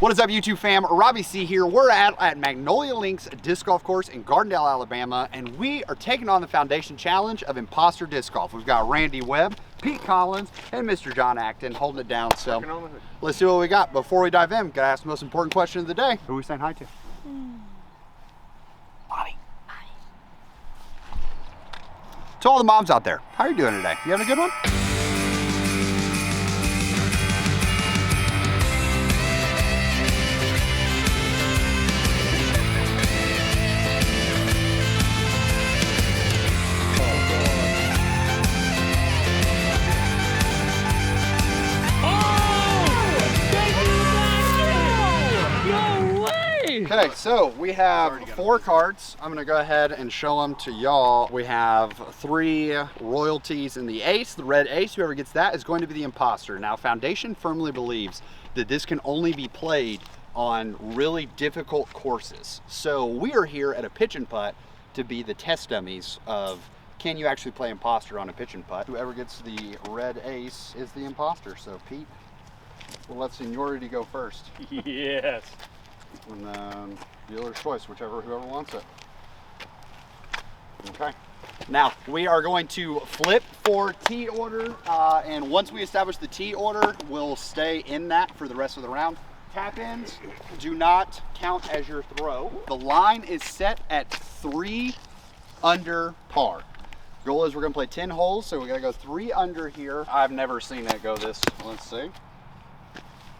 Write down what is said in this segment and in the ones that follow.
What is up, YouTube fam? Robbie C here. We're at Magnolia Links Disc Golf Course in Gardendale, Alabama, and we are taking on the foundation challenge of Imposter Disc Golf. We've got Randy Webb, Pete Collins, and Mr. John Acton holding it down. So let's see what we got. Before we dive in, gotta ask the most important question of the day. Who are we saying hi to? Bobby. To all the moms out there, how are you doing today? You having a good one? Okay, so we have 4 cards. I'm gonna go ahead and show them to y'all. We have 3 royalties in the ace. The red ace, whoever gets that is going to be the imposter. Now, Foundation firmly believes that this can only be played on really difficult courses. So we are here at a pitch and putt to be the test dummies of can you actually play imposter on a pitch and putt. Whoever gets the red ace is the imposter. So Pete, we'll let seniority go first. Yes. And then dealer's choice, whoever wants it. Okay. Now we are going to flip for tee order, and once we establish the tee order, we'll stay in that for the rest of the round. Tap ins do not count as your throw. The line is set at 3 under par. Goal is we're gonna play 10 holes, so we gotta go 3 under here. I've never seen it go this. Let's see.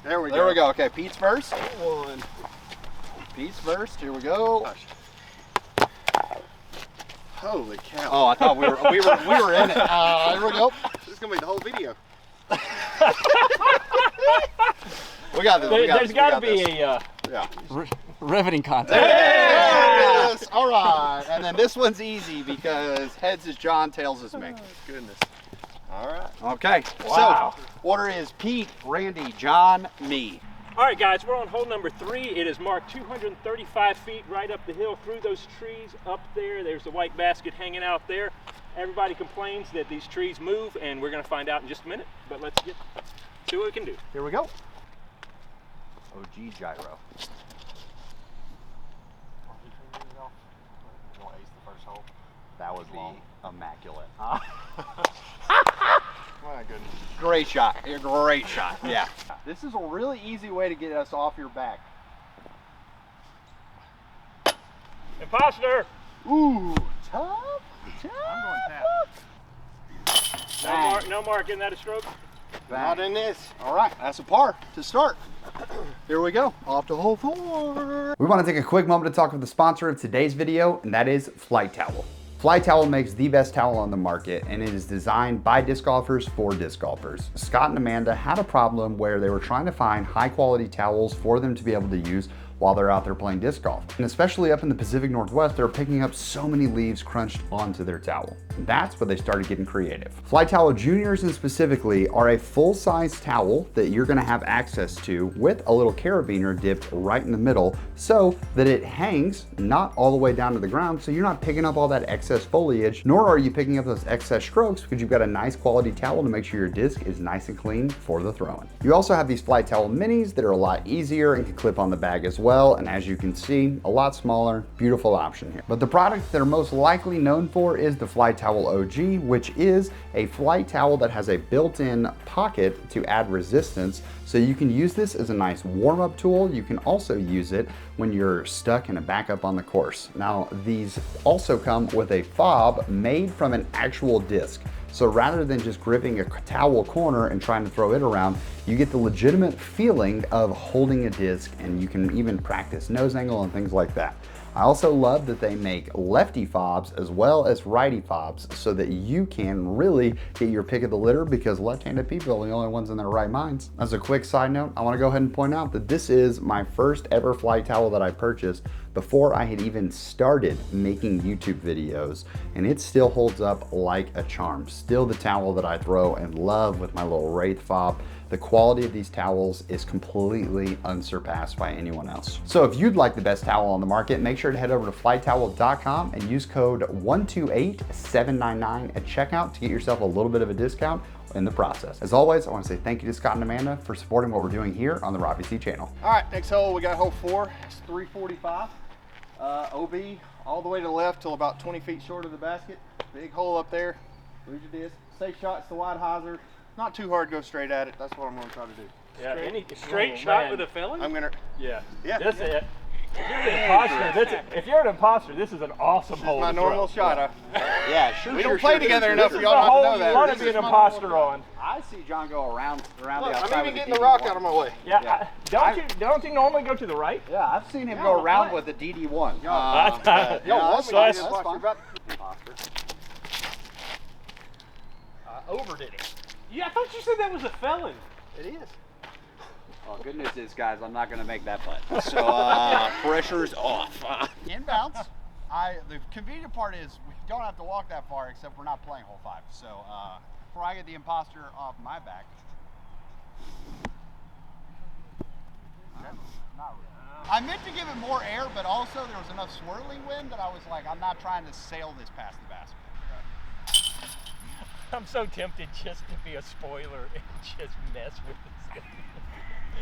There we go. Okay, Pete's first. Pete's first. Here we go. Gosh. Holy cow! Oh, I thought we were in it. Here we go. This is gonna be the whole video. We got this. There's got to be a riveting contest. There it is. All right, and then this one's easy because heads is John, tails is me. Oh, goodness. All right. Okay. Wow. So order is Pete, Randy, John, me. All right, guys, we're on hole number 3. It is marked 235 feet right up the hill through those trees up there. There's the white basket hanging out there. Everybody complains that these trees move, and we're going to find out in just a minute. But let's see what we can do. Here we go. OG gyro. That would be immaculate. My goodness. Great shot. Great shot. Yeah. This is a really easy way to get us off your back. Imposter! Ooh, tough. I'm going tap. No marking that a stroke? Not in this. All right, that's a par to start. Here we go, off to hole 4. We want to take a quick moment to talk with the sponsor of today's video, and that is Flightowel. Flightowel makes the best towel on the market, and it is designed by disc golfers for disc golfers. Scott and Amanda had a problem where they were trying to find high quality towels for them to be able to use while they're out there playing disc golf. And especially up in the Pacific Northwest, they're picking up so many leaves crunched onto their towel. And that's where they started getting creative. Flightowel Juniors and specifically are a full-size towel that you're gonna have access to with a little carabiner dipped right in the middle so that it hangs not all the way down to the ground, so you're not picking up all that excess foliage, nor are you picking up those excess strokes because you've got a nice quality towel to make sure your disc is nice and clean for the throwing. You also have these Flightowel minis that are a lot easier and can clip on the bag as well. And as you can see, a lot smaller, beautiful option here. But the product they're most likely known for is the Flightowel OG, which is a flight towel that has a built-in pocket to add resistance. So you can use this as a nice warm-up tool. You can also use it when you're stuck in a backup on the course. Now, these also come with a fob made from an actual disc. So rather than just gripping a towel corner and trying to throw it around, you get the legitimate feeling of holding a disc, and you can even practice nose angle and things like that. I also love that they make lefty fobs as well as righty fobs so that you can really get your pick of the litter, because left-handed people are the only ones in their right minds. As a quick side note, I want to go ahead and point out that this is my first ever flight towel that I purchased before I had even started making YouTube videos, and it still holds up like a charm. Still the towel that I throw and love with my little Wraith fob The quality of these towels is completely unsurpassed by anyone else. So if you'd like the best towel on the market, make sure to head over to flightowel.com and use code 128799 at checkout to get yourself a little bit of a discount in the process. As always, I want to say thank you to Scott and Amanda for supporting what we're doing here on the Robbie C channel. All right, next hole, we got hole 4. It's 345. OB all the way to the left till about 20 feet short of the basket. Big hole up there. Read your disc. Safe shot's the wide hyzer. Not too hard to go straight at it. That's what I'm going to try to do. Yeah, Straight shot with a felon? I'm going to... Yeah. Yeah. If you're an imposter, this is an awesome hole. My to normal throw. shot. Yeah, sure. We don't play together enough for This is y'all the not to hole know you that. want to This be an is my imposter normal on. I see John go around the Look, outside. I'm even getting the rock out of my way. Yeah. Don't you normally go to the right? Yeah, I've seen him go around with the DD1. That's fine. Overdid it. Yeah, I thought you said that was a felon. It is. Well, good news is, guys, I'm not going to make that putt. So pressure's off. Inbounds. The convenient part is we don't have to walk that far, except we're not playing hole 5. So before I get the imposter off my back. Not really. I meant to give it more air, but also there was enough swirling wind that I was like, I'm not trying to sail this past the basket. I'm so tempted just to be a spoiler and just mess with this thing.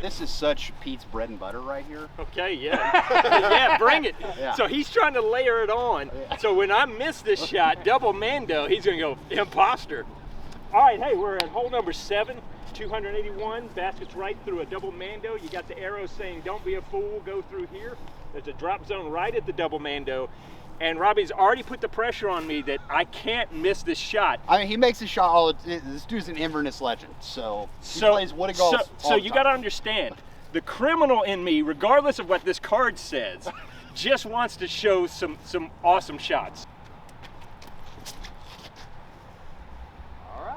This is such Pete's bread and butter right here. Okay, yeah. Yeah, bring it. Yeah. So he's trying to layer it on. Yeah. So when I miss this shot, double mando, he's going to go imposter. All right, hey, we're at hole number 7, 281. Basket's right through a double mando. You got the arrow saying, don't be a fool, go through here. There's a drop zone right at the double mando. And Robbie's already put the pressure on me that I can't miss this shot. I mean, he makes a shot. This dude's an Inverness legend, so he plays Woody golf. So you got to understand, the criminal in me, regardless of what this card says, just wants to show some awesome shots. All right.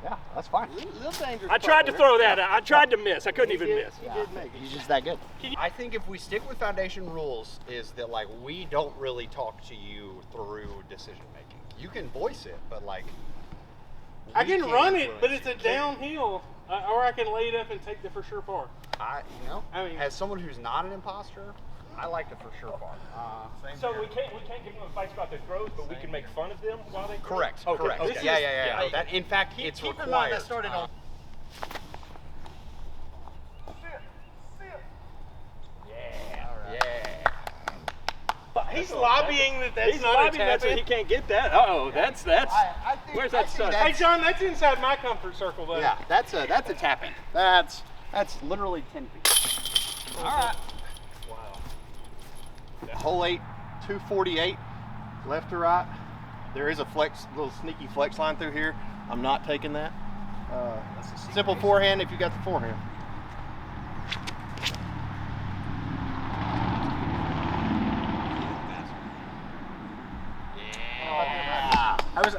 Yeah, that's fine. Little dangerous. I tried to throw that out. I tried to miss. I couldn't even miss. He did make it. He's just that good. I think if we stick with foundation rules, is that like we don't really talk to you through decision making. You can voice it, but like I we can can't run it, influence but it's a it. downhill, or I can lay it up and take the for sure par. I mean, as someone who's not an imposter, I like the for sure part. So we can't give them advice about their throws, but we can make fun of them while they throw? Correct. Okay, Correct. okay. Yeah. That, in fact, it's Keep in mind required. that started on. He's lobbying that's He's not lobbying a that so tap he in. can't get that. Uh-oh, that's. I think, Where's that sun? Hey, John, that's inside my comfort circle, though. Yeah, that's a tap in. That's literally 10 feet. All right. Wow. Hole 8, 248, left to right. There is a little sneaky flex line through here. I'm not taking that. Simple forehand if you got the forehand.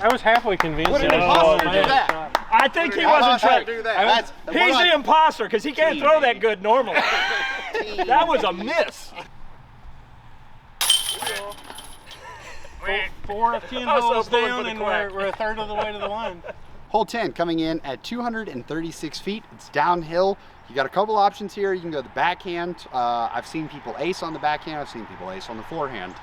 I was halfway convinced. What did an imposter do that? I think he wasn't trying to do that. He's the imposter because he can't throw that good normally. That was a miss. 4 of 10 I was so holes pulling down, for the and quack. we're a third of the way to the line. Hole 10 coming in at 236 feet. It's downhill. You got a couple options here. You can go the backhand. I've seen people ace on the backhand. I've seen people ace on the forehand.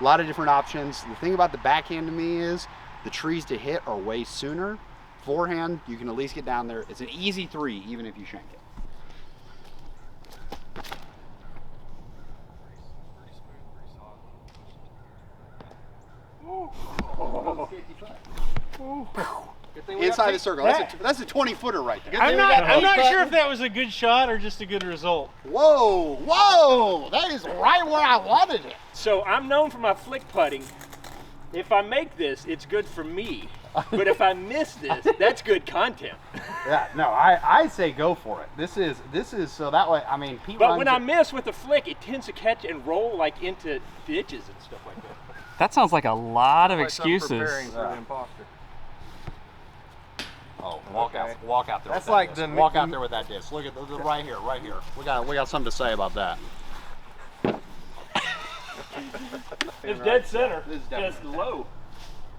A lot of different options. The thing about the backhand to me is the trees to hit are way sooner. Forehand, you can at least get down there. It's an easy 3, even if you shank it. Inside the circle. That's a 20-footer right there. I'm not sure if that was a good shot or just a good result. Whoa! That is right where I wanted it. So I'm known for my flick putting. If I make this, it's good for me. But if I miss this, that's good content. Yeah, no, I say go for it. This is so that way. I mean, Pete. But when I miss with the flick, it tends to catch and roll like into ditches and stuff like that. That sounds like a lot of excuses. Preparing for the imposter. Oh, walk out there. That's with like that disc. the walk out there with that disc. Look at right here. We got something to say about that. It's dead center. This is just low.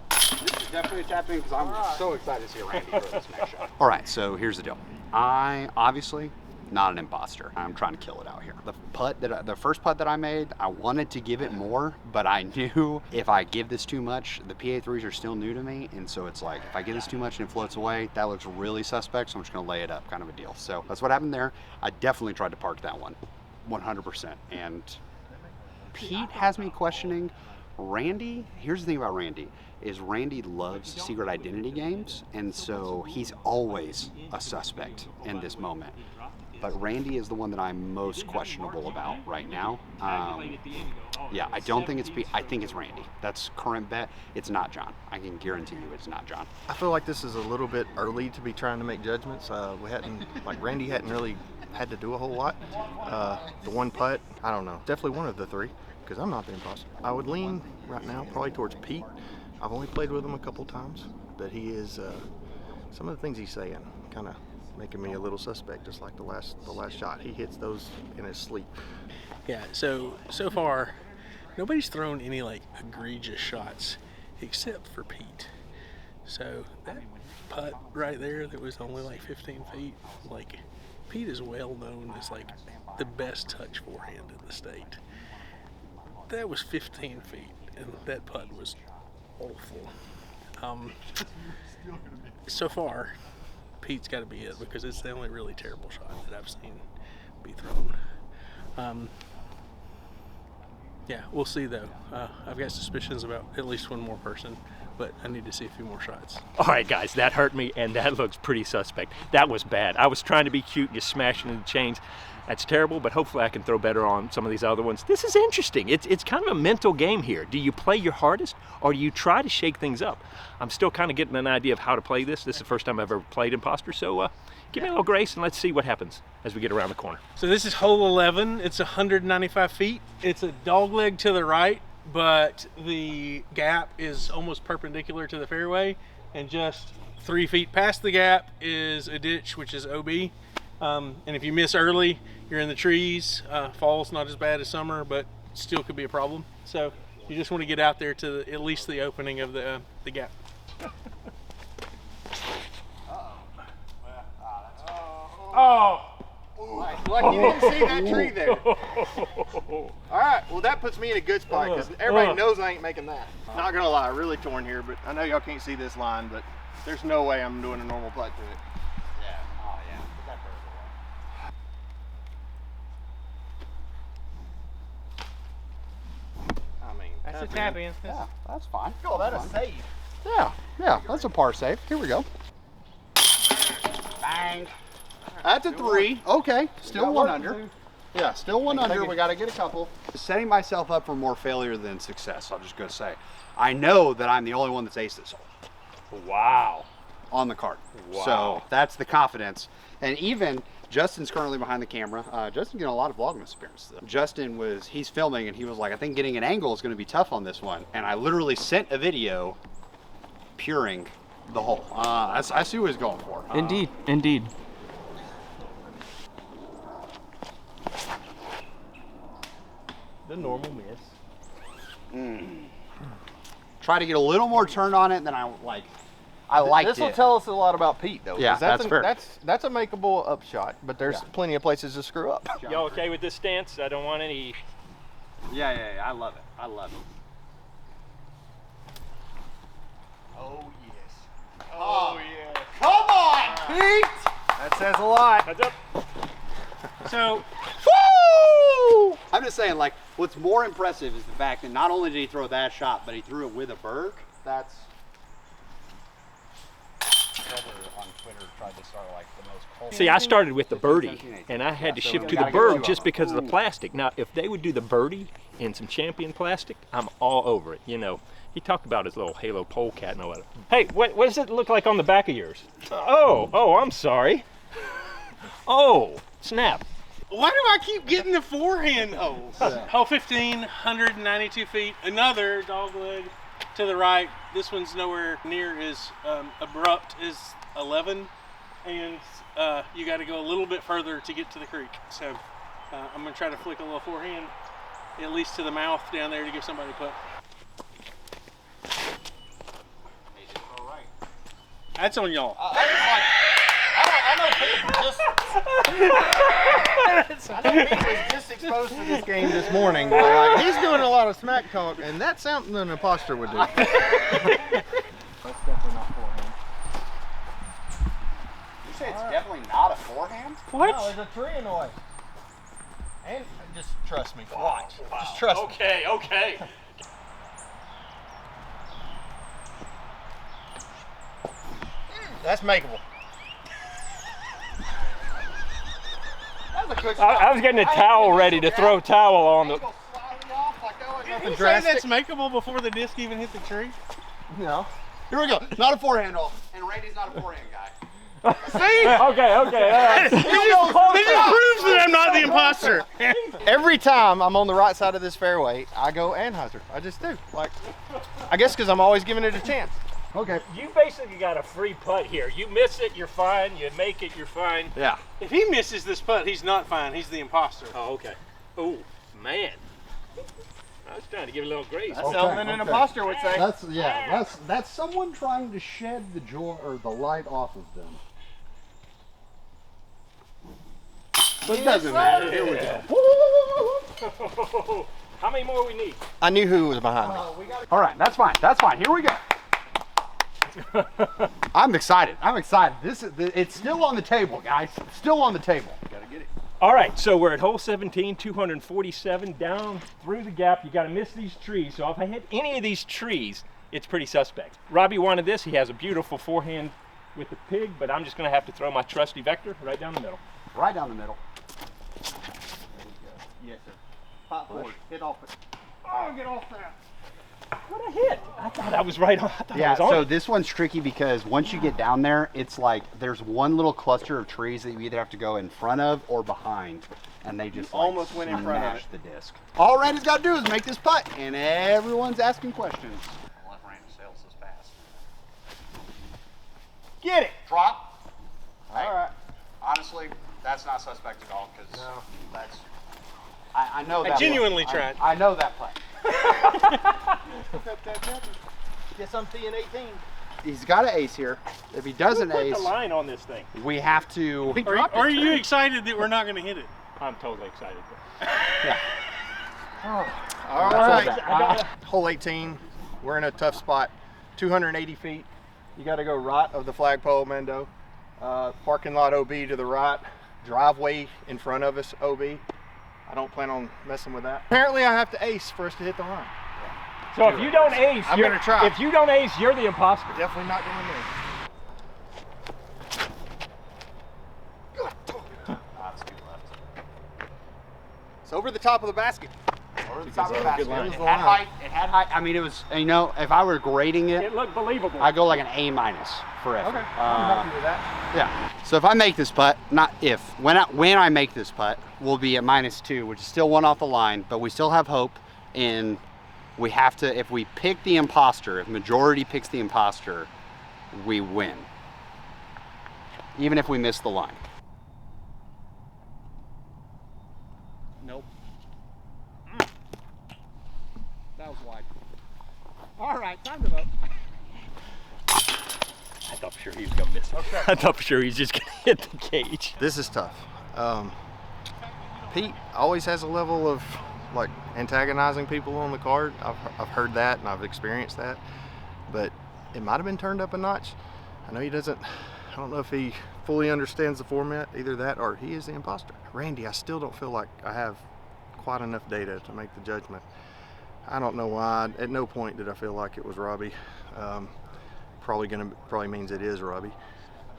This is Definitely tap in because I'm so excited to see Randy throw this next shot. All right, so here's the deal. I obviously not an imposter. I'm trying to kill it out here. The first putt that I made, I wanted to give it more, but I knew if I give this too much, the PA3s are still new to me, and so it's like if I give this too much and it floats away, that looks really suspect. So I'm just gonna lay it up, kind of a deal. So that's what happened there. I definitely tried to park that one, 100%. And Pete has me questioning. Randy, here's the thing about Randy, is Randy loves secret identity games, and so he's always a suspect in this moment. But Randy is the one that I'm most questionable about right now. Yeah, I don't think it's Pete. I think it's Randy. That's current bet. It's not John. I can guarantee you it's not John. I feel like this is a little bit early to be trying to make judgments. Randy hadn't really had to do a whole lot. The one putt, I don't know. Definitely one of the three, because I'm not the imposter. I would lean right now probably towards Pete. I've only played with him a couple times, but he is, some of the things he's saying kind of making me a little suspect, just like the last shot. He hits those in his sleep. Yeah, so far, nobody's thrown any like egregious shots except for Pete. So that putt right there that was only like 15 feet, like Pete is well known as like the best touch forehand in the state. That was 15 feet, and that putt was awful. So far, Pete's got to be it because it's the only really terrible shot that I've seen be thrown. Yeah, we'll see though. I've got suspicions about at least one more person, but I need to see a few more shots. All right, guys, that hurt me, and that looks pretty suspect. That was bad. I was trying to be cute, just smashing into the chains. That's terrible, but hopefully I can throw better on some of these other ones. This is interesting. It's kind of a mental game here. Do you play your hardest, or do you try to shake things up? I'm still kind of getting an idea of how to play this. This is the first time I've ever played Imposter, so give me a little grace, and let's see what happens as we get around the corner. So this is hole 11. It's 195 feet. It's a dog leg to the right, but the gap is almost perpendicular to the fairway, and just 3 feet past the gap is a ditch, which is OB. And if you miss early, you're in the trees. Fall's not as bad as summer, but still could be a problem. So you just want to get out there to at least the opening of the gap. Oh! Lucky you didn't see that tree there. All right, well that puts me in a good spot because everybody knows I ain't making that. Not gonna lie, really torn here, but I know y'all can't see this line, but there's no way I'm doing a normal putt to it. Yeah, oh yeah, put that further away. I mean, That's a tap in. Yeah, that's fine. oh, that's a save. Yeah, that's a par save. Here we go. Bang. That's a 3. Okay, still 1 under. Yeah, still 1 under. We got to get a couple. Setting myself up for more failure than success, I'm just going to say. I know that I'm the only one that's aced this hole. Wow. On the card. Wow. So that's the confidence. And even Justin's currently behind the camera. Justin's getting a lot of Vlogmas appearances. Justin he's filming and he was like, I think getting an angle is going to be tough on this one. And I literally sent a video puring the hole. I see what he's going for. Indeed. The normal miss. Try to get a little more turned on it than I liked it. This will tell us a lot about Pete, though. Yeah, that's fair. That's a makeable upshot, but there's plenty of places to screw up. Y'all okay with this stance? I don't want any. Yeah, I love it. I love it. Oh yes. Oh yes. Come on, Pete! That says a lot. Heads up. So, Woo! I'm just saying, like, what's more impressive is the fact that not only did he throw that shot, but he threw it with a bird. That's. On Twitter tried to start like the most cold. See, I started with the birdie, and I had to shift to the bird just because of the plastic. Now, if they would do the birdie in some champion plastic, I'm all over it. You know, he talked about his little Halo polecat and all that. Hey, what does it look like on the back of yours? Oh, I'm sorry. Oh, snap. why do I keep getting the forehand holes? Hole 15, 192 feet. Another dog leg to the right. This one's nowhere near as abrupt as 11, and you got to go a little bit further to get to the creek. So I'm gonna try to flick a little forehand, at least to the mouth down there, to give somebody a putt. That's on y'all. I know Pete was just exposed to this game this morning. But like, he's doing a lot of smack talk, and that's something an imposter would do. That's definitely not forehand. You say it's definitely not a forehand? What? No, there's a tree in the way. And just trust me. Watch. Just trust me. Okay. That's makeable. That was a good shot. I was getting a towel ready to throw towel on the. Angle slightly off, like that was Did nothing you say drastic. that's makeable before the disc even hit the tree? No. Here we go. Not a forehand all. And Randy's not a forehand guy. See? Okay, all right. This just proves that I'm not the imposter. Every time I'm on the right side of this fairway, I go Anheuser. I just do. Like, I guess because I'm always giving it a chance. Okay. You basically got a free putt here. You miss it, you're fine. You make it, you're fine. Yeah. If he misses this putt, he's not fine. He's the imposter. Oh, okay. Oh, man. I was trying to give a little grace. That's something an imposter would say. That's someone trying to shed the joy or the light off of them. But it doesn't matter. Here we go. How many more we need? I knew who was behind me. All right, that's fine. That's fine. Here we go. I'm excited. It's still on the table, guys. It's still on the table. Gotta get it. All right, so we're at hole 17, 247, down through the gap. You got to miss these trees. So if I hit any of these trees, it's pretty suspect. Robbie wanted this. He has a beautiful forehand with the pig, but I'm just going to have to throw my trusty vector right down the middle. Right down the middle. Yes, sir. Pot forward. Hit off it. Oh, get off that. What a hit. I thought I was right on. I thought I Yeah, was on. so this one's tricky because once you get down there, it's like there's one little cluster of trees that you either have to go in front of or behind, and they just like, almost went in front of smash the disc. All Randy's got to do is make this putt, and everyone's asking questions. I'll let Randy sail this fast. Get it. Drop. All right. Honestly, that's not suspect at all because No. that's. I know that. I genuinely play. tried. I know that play. Guess I'm seeing 18. He's got an ace here. If he doesn't Put ace, the line on this thing. we have to. Are you excited that we're not going to hit it? I'm totally excited. All That's right. Hole 18. We're in a tough spot. 280 feet. You got to go right of the flagpole, Mendo. Parking lot OB to the right. Driveway in front of us, OB. I don't plan on messing with that. Apparently, I have to ace for us to hit the line. So if you don't ace, I'm gonna try. If you don't ace, you're the imposter. Definitely not doing this. That's two left. It's over the top of the basket. Over the top of the basket. line. It had height. It had height. I mean, it was. You know, if I were grading it, It looked believable. I go like an A- for effort. Okay, I'm happy with that. Yeah. So if I make this putt, not if, when I make this putt, we'll be at -2, which is still one off the line, but we still have hope. And we have to, if we pick the imposter, if majority picks the imposter, we win. Even if we miss the line. Nope. That was wide. All right, time to vote. I thought for sure he was gonna miss it. Okay. I thought for sure he was just gonna hit the cage. This is tough. Pete always has a level of like antagonizing people on the card. I've heard that and I've experienced that, but it might have been turned up a notch. I know he doesn't. I don't know if he fully understands the format. Either that or he is the imposter. Randy, I still don't feel like I have quite enough data to make the judgment. I don't know why. At no point did I feel like it was Robbie. Probably means it is Robbie.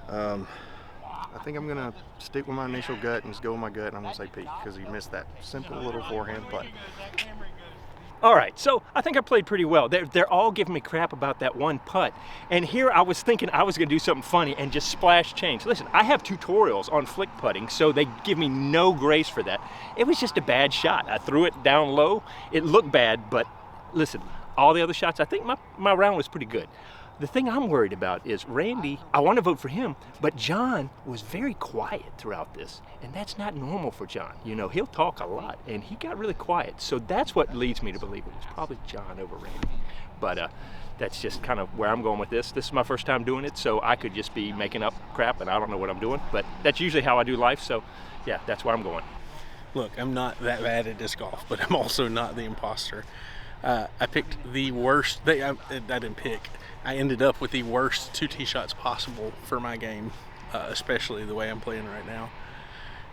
I think I'm gonna stick with my initial gut and just go with my gut, and I'm gonna say Pete because he missed that simple little forehand putt. All right, so I think I played pretty well. They're all giving me crap about that one putt. And here I was thinking I was gonna do something funny and just splash change. Listen, I have tutorials on flick putting, so they give me no grace for that. It was just a bad shot. I threw it down low. It looked bad, but listen, all the other shots, I think my round was pretty good. The thing I'm worried about is Randy, I want to vote for him, but John was very quiet throughout this, and that's not normal for John. You know, he'll talk a lot, and he got really quiet. So that's what leads me to believe it was probably John over Randy. But that's just kind of where I'm going with this. This is my first time doing it, so I could just be making up crap and I don't know what I'm doing, but that's usually how I do life, so yeah, that's where I'm going. Look, I'm not that bad at disc golf, but I'm also not the imposter. I picked the worst, I didn't pick, I ended up with the worst 2 tee shots possible for my game, especially the way I'm playing right now.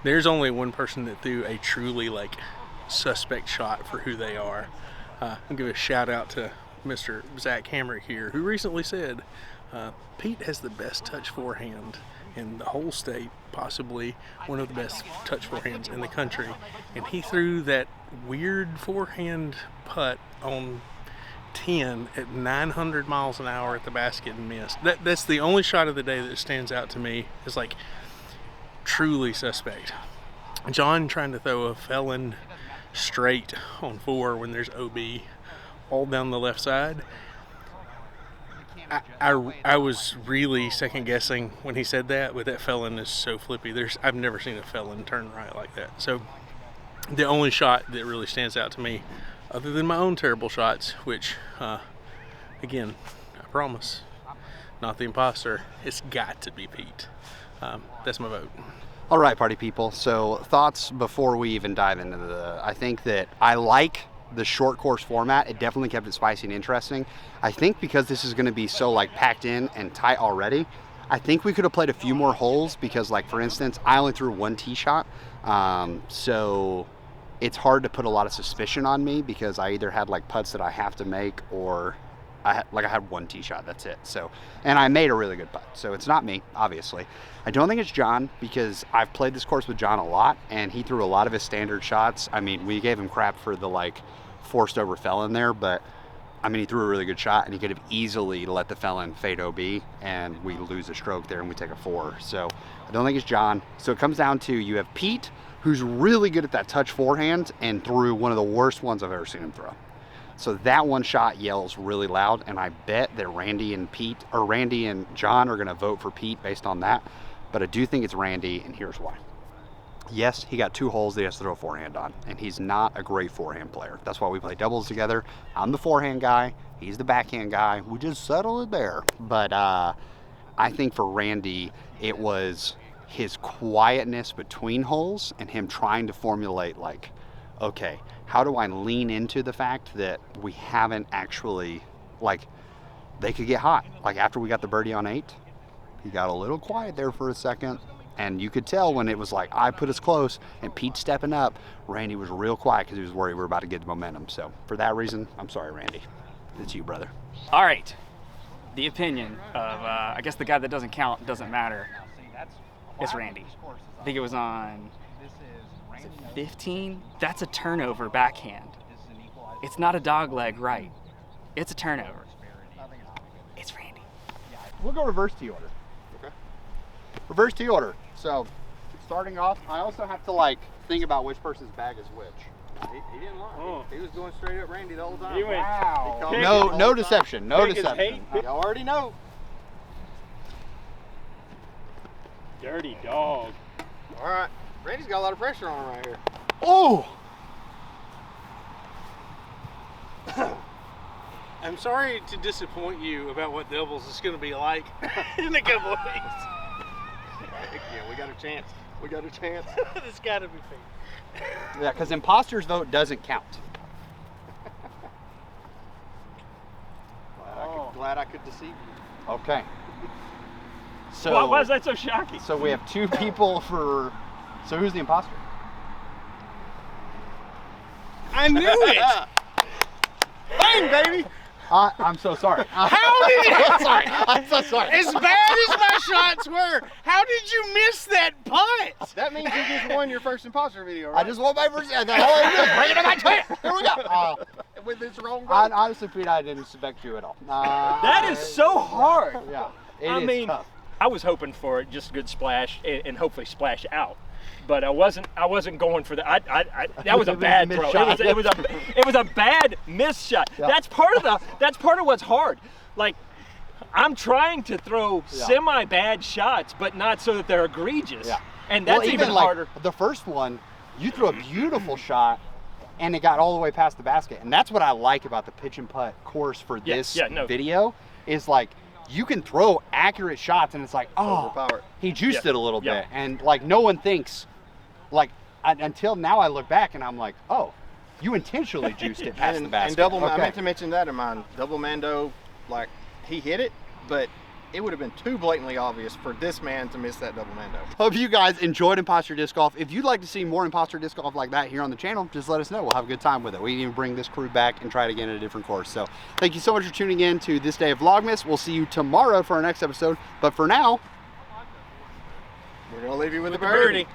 There's only one person that threw a truly like suspect shot for who they are. I'll give a shout out to Mr. Zach Hamrick here, who recently said Pete has the best touch forehand in the whole state, possibly one of the best touch forehands in the country, and he threw that weird forehand putt on 10 at 900 miles an hour at the basket and missed. That's the only shot of the day that stands out to me as like truly suspect. John trying to throw a felon straight on 4 when there's OB all down the left side. I was really second guessing when he said that, but that felon is so flippy. I've never seen a felon turn right like that. So the only shot that really stands out to me, other than my own terrible shots, which again, I promise, not the imposter, it's got to be Pete. That's my vote. All right, party people. So thoughts before we even dive into I think that I like the short course format. It definitely kept it spicy and interesting. I think because this is going to be so like packed in and tight already, I think we could have played a few more holes because, like, for instance, I only threw 1 tee shot. So it's hard to put a lot of suspicion on me because I either had like putts that I have to make or I had 1 tee shot, that's it. So, and I made a really good putt. So it's not me, obviously. I don't think it's John because I've played this course with John a lot and he threw a lot of his standard shots. I mean, we gave him crap for the like forced over felon there, but I mean, he threw a really good shot and he could have easily let the felon fade OB and we lose a stroke there and we take a 4. So I don't think it's John. So it comes down to, you have Pete, who's really good at that touch forehand and threw one of the worst ones I've ever seen him throw. So that one shot yells really loud, and I bet that Randy and John are gonna vote for Pete based on that. But I do think it's Randy, and here's why. Yes, he got 2 holes that he has to throw a forehand on, and he's not a great forehand player. That's why we play doubles together. I'm the forehand guy, he's the backhand guy. We just settle it there. But I think for Randy, it was his quietness between holes and him trying to formulate like, okay, how do I lean into the fact that we haven't actually, like, they could get hot. Like after we got the birdie on 8, he got a little quiet there for a second. And you could tell when it was like, I put us close and Pete stepping up, Randy was real quiet because he was worried we were about to get the momentum. So for that reason, I'm sorry, Randy. It's you, brother. All right. The opinion of, I guess the guy that doesn't count doesn't matter. It's Randy. I think it was on 15. That's a turnover backhand. It's not a dog leg right. It's a turnover. It's Randy. We'll go reverse tee order. Okay. Reverse tee order. So starting off, I also have to like think about which person's bag is which. He didn't lie. Oh. He was going straight up Randy the whole time. He went, wow. No deception. No deception. You already know. Dirty dog. All right. Randy's got a lot of pressure on him right here. Oh! I'm sorry to disappoint you about what doubles is going to be like in a couple of weeks. Yeah, we got a chance. We got a chance. It's got to be Pete. Yeah, because imposter's vote doesn't count. Glad I could deceive you. Okay. So why is that so shocking? So we have 2 people for. So who's the imposter? I knew it. Bang, baby. I'm so sorry. How did it? I'm so sorry. As bad as my shots were, how did you miss that putt? That means you just won your first imposter video, right? I just won my first. Bring it on my tail. Here we go. With this wrong goal. Honestly, Pete, I didn't suspect you at all. That is so hard. Yeah. I mean, tough. I was hoping for just a good splash and hopefully splash out. But I wasn't going for that. That was a bad throw. It was a bad miss shot. Yeah. That's part of what's hard. Like, I'm trying to throw semi bad shots, but not so that they're egregious. Yeah. And that's even harder. Like, the first one, you threw a beautiful shot, and it got all the way past the basket. And that's what I like about the pitch and putt course for this video is like, you can throw accurate shots and it's like, oh, he juiced it a little bit. And like, no one thinks, like, until now I look back and I'm like, oh, you intentionally juiced it past the basket. And double, I meant to mention that in mine. Double Mando, like, he hit it, but it would have been too blatantly obvious for this man to miss that double Mando. Hope you guys enjoyed Imposter Disc Golf. If you'd like to see more Imposter Disc Golf like that here on the channel, just let us know. We'll have a good time with it. We can even bring this crew back and try it again at a different course. So thank you so much for tuning in to this day of Vlogmas. We'll see you tomorrow for our next episode. But for now, we're going to leave you with a birdie.